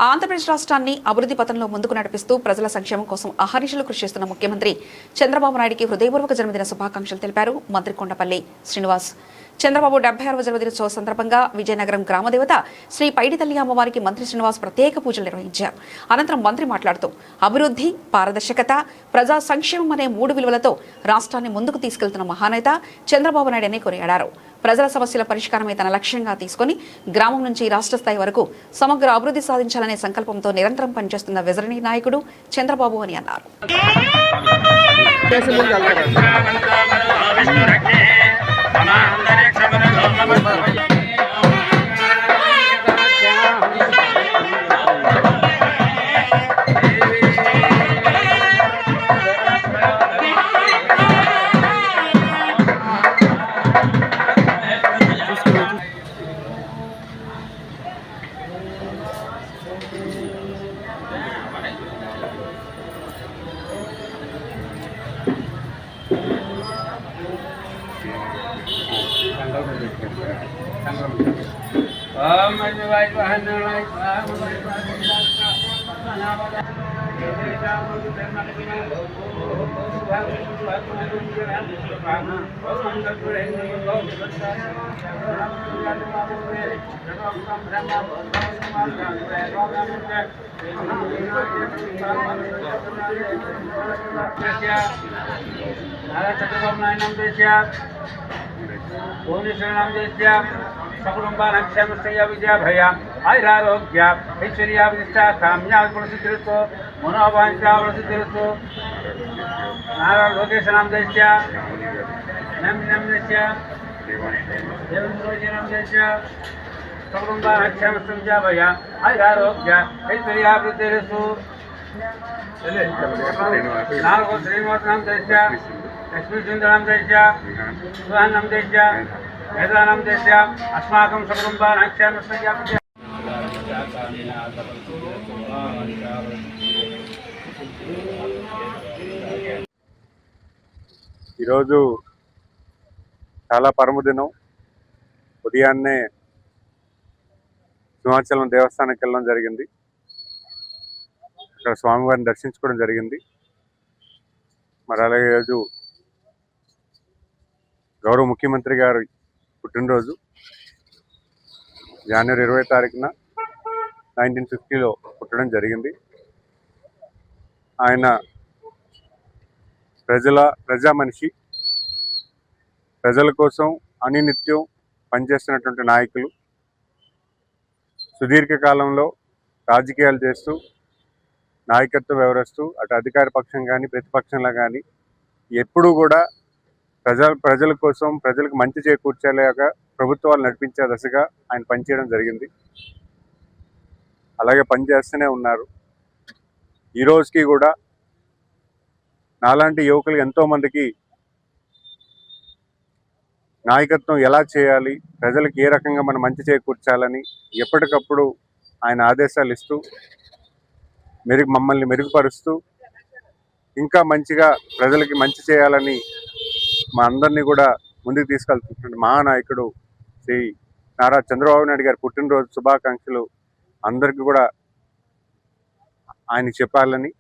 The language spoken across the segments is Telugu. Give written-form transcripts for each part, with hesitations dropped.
ఆంధ్రప్రదేశ్ రాష్ట్రాన్ని అభివృద్ధి పథంలో ముందుకు నడిపిస్తూ ప్రజల సంక్షేమం కోసం అహర్నిశలు కృషి చేస్తున్న ముఖ్యమంత్రి చంద్రబాబు నాయుడుకి హృదయపూర్వక జన్మదిన శుభాకాంక్షలు తెలిపారు మంత్రి కొండపల్లి శ్రీనివాస్. చంద్రబాబు 76వ జన్మదినోత్సవ సందర్భంగా విజయనగరం గ్రామదేవత శ్రీ పైడి తల్లి అమ్మవారికి మంత్రి శ్రీనివాస్ ప్రత్యేక పూజలు నిర్వహించారు. అనంతరం మంత్రి మాట్లాడుతూ అభివృద్ధి, పారదర్శకత, ప్రజా సంక్షేమం అనే 3 విలువలతో రాష్ట్రాన్ని ముందుకు తీసుకెళ్తున్న మహానేత చంద్రబాబు నాయుడుని కొనియాడారు. ప్రజల సమస్యల పరిష్కారమే తన లక్ష్యంగా తీసుకుని గ్రామం నుంచి రాష్ట్ర స్థాయి వరకు సమగ్ర అభివృద్ధి సాధించాలనే సంకల్పంతో నిరంతరం పనిచేస్తున్న విజనరీ నాయకుడు చంద్రబాబు అని అన్నారు. सकुटुंबानाक्षेमस्य विजयाभय आयुरारोग्य ऐश्वर्याभिष्टा काम्याभिप्रसिद्धिरस्तु मनोवाञ्छाप्रसिद्धिरस्तु नारायण लोकेशनामदेश्य नम्यस्य देवनामदेश्य सकुटुंबानाक्षेमस्य विजयाभय आयुरारोग्य ऐश्वर्याभिवृद्धिरस्तु नारको श्रीनिवासनामदेश्य लक्ष्मीचन्द्रनामदेश्य सुहानामदेश्य वेदानामदेश्य अस्माकं सकुटुंबानाक्षेमस्य ఈరోజు చాలా పరమదినం. ఉదయాన్నే సింహాచలం దేవస్థానానికి వెళ్ళడం జరిగింది. అక్కడ స్వామివారిని దర్శించుకోవడం జరిగింది. మరి అలాగే ఈరోజు గౌరవ ముఖ్యమంత్రి గారు పుట్టినరోజు జనవరి 20వ తారీఖున 1950లో పుట్టడం జరిగింది. ఆయన ప్రజా మనిషి, ప్రజల కోసం అనినిత్యం పనిచేస్తున్నటువంటి నాయకులు. సుదీర్ఘకాలంలో రాజకీయాలు చేస్తూ నాయకత్వం వ్యవహరిస్తూ అటు అధికార పక్షం కానీ ప్రతిపక్షంలో కానీ ఎప్పుడూ కూడా ప్రజల కోసం ప్రజలకు మంచి చేకూర్చేలాగా ప్రభుత్వాలు నడిపించే దశగా ఆయన పనిచేయడం జరిగింది. అలాగే పనిచేస్తూనే ఉన్నారు. ఈ రోజుకి కూడా నాలాంటి యువకులు ఎంతోమందికి నాయకత్వం ఎలా చేయాలి, ప్రజలకు ఏ రకంగా మనం మంచి చేకూర్చాలని ఎప్పటికప్పుడు ఆయన ఆదేశాలు ఇస్తూ మమ్మల్ని మెరుగుపరుస్తూ ఇంకా మంచిగా ప్రజలకి మంచి చేయాలని మా అందరినీ కూడా ముందుకు తీసుకెళ్తున్న మహానాయకుడు శ్రీ నారా చంద్రబాబు నాయుడు గారి పుట్టినరోజు శుభాకాంక్షలు అందరికీ కూడా ఆయనకి చెప్పాలని,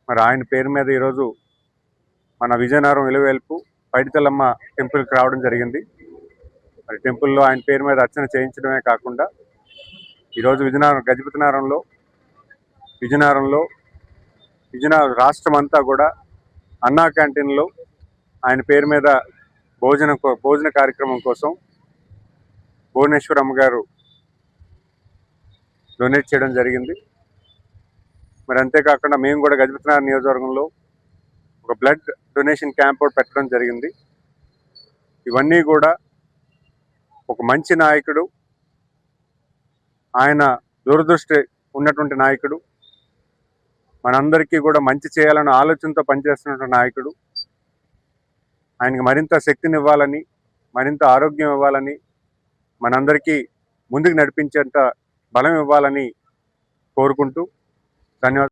మరి ఆయన పేరు మీద ఈరోజు మన విజయనగరం ఇలవేల్పు పైడితల్లమ్మ టెంపుల్కి రావడం జరిగింది. మరి టెంపుల్లో ఆయన పేరు మీద అర్చన చేయించడమే కాకుండా ఈరోజు విజయనగరంలో రాష్ట్రం అంతా కూడా అన్నా క్యాంటీన్లో ఆయన పేరు మీద భోజన కార్యక్రమం కోసం భువనేశ్వరమ్మ గారు డొనేట్ చేయడం జరిగింది. మరి అంతేకాకుండా మేము కూడా గజపతినగరం నియోజకవర్గంలో ఒక బ్లడ్ డొనేషన్ క్యాంప్ ఒకటి పెట్టడం జరిగింది. ఇవన్నీ కూడా ఒక మంచి నాయకుడు, ఆయన దూరదృష్టి ఉన్నటువంటి నాయకుడు, మనందరికీ కూడా మంచి చేయాలన్న ఆలోచనతో పనిచేస్తున్నటువంటి నాయకుడు. ఆయనకి మరింత శక్తినివ్వాలని, మరింత ఆరోగ్యం ఇవ్వాలని, మనందరికీ ముందుకు నడిపించేంత బలం ఇవ్వాలని కోరుకుంటూ ధన్యవాదాలు.